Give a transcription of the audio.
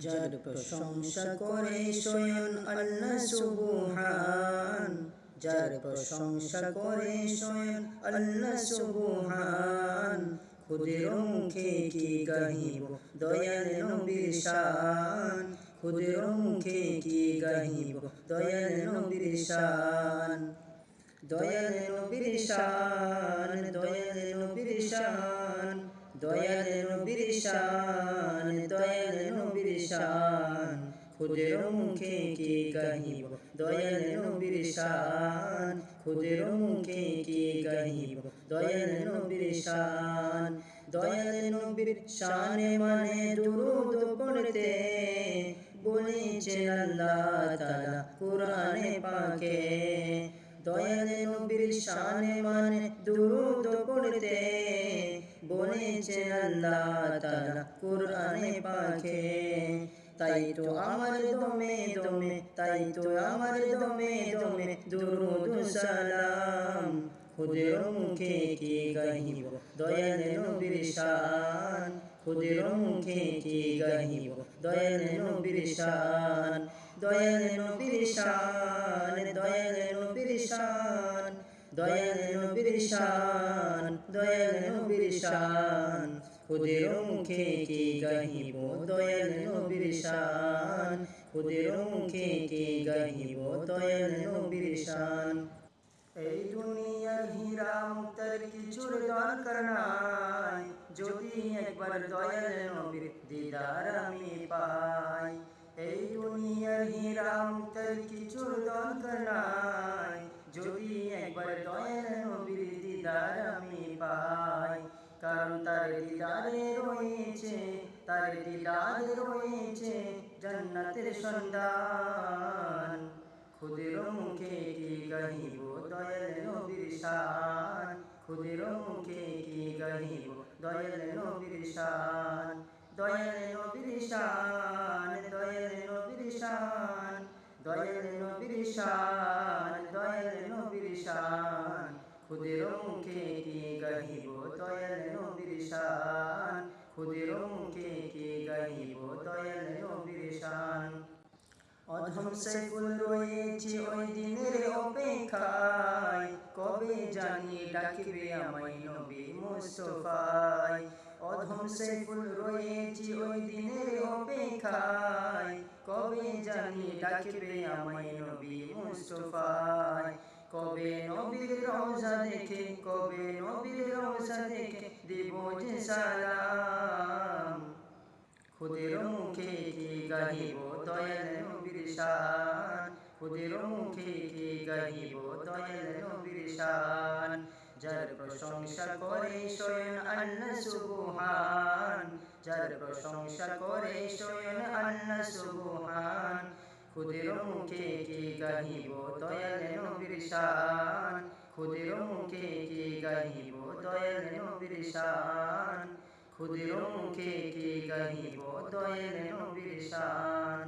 যার প্রশংসা করে স্বয়ং আল্লাহ সুবহান, যার প্রশংসা করে স্বয়ং আল্লাহ সুবহান। খুদের মুখে কি গাহিব দয়াল নবীর শান, খুদের মুখে কি গাহিব দয়াল নবীর শান। দয়াল নবীর শান, দয়াল নবীর শান, দয়াল নবীর শান, দয়াল নবীর শান। খুদের মুখে কি গাহিব দয়াল নবীর শান, খুদের মুখে কি গাহিব দয়াল নবীর শান। দয়াল নবীর শানে মানে দুরূদ পড়তে বলেছেন আল্লাহ তাআলা কুরআনে পাকে। দয়াল নবীর শানে মানে দুরূদ পড়তে বলেছেন আল্লাহ তাআলা কুরআনে পাকে। তাই তো আমার দমে দমে, তাই তো আমার দমে দমে দুরূদ সালাম। খুদের মুখে কি গাহিব দয়াল নবীর শান, খুদের মুখে কি গাহিব দয়াল নবীর শান। দয়াল নবীর শান, দয়াল নবীর শান, দয়াল নবীর শান, দয়াল নবীর শান। খুদের মুখে কি গাহিব দয়াল নবীর শান, খুদের মুখে কি গাহিব দয়াল নবীর শান। এই দুনিয়ার হীরা মুক্তার কিছুর দরকার নাই, যদি একবার দয়াল নবীর দিদার আমি পাই। এই দুনিয়ার হীরা মুক্তার কিছুর দরকার নাই, যদি একবার দয়াল নবীর দিদার আমি পাই। কারণ তার দিদারে রয়েছে, তার দিদারে রয়েছে জান্নাতের সন্ধান। খুদের মুখে কি গাহিব দয়াল নবীর শান, খুদের মুখে কি গাহিব দয়াল নবীর শান। দয়াল নবীর শান, দয়াল নবীর শান, দয়াল নবীর শান, দয়াল নবীর শান। খুদের মুখে কি গাহিব দয়াল নবীর শান, খুদের মুখে কি গাহিব দয়াল নবীর শান। অধম সাইফুল রয়েছে ওই দিনের অপেক্ষায়, কবে জানি ডাকবে আমায় নবী মুস্তাফায়। অধম সাইফুল রয়েছে ওই দিনের অপেক্ষায়, কবে জানি ডাকবে আমায় নবী মুস্তাফায়। কবে নবীর রওজা দেখে, কবে নবীর রওজা দেখে দিব যে সালাম। খুদের মুখে কি গাহিব দয়াল নবীর শান, খুদের মুখে কি গাহিব দয়াল নবীর শান। যার প্রশংসা করে স্বয়ং আল্লাহ সুবহান, যার প্রশংসা করে স্বয়ং আল্লাহ সুবহান। খুদের মুখে কি গাহিব দয়াল নবীর শান, খুদের মুখে কি গাহিব দয়াল নবীর শান। খুদের মুখে কি গাহিব দয়াল নবীর শান।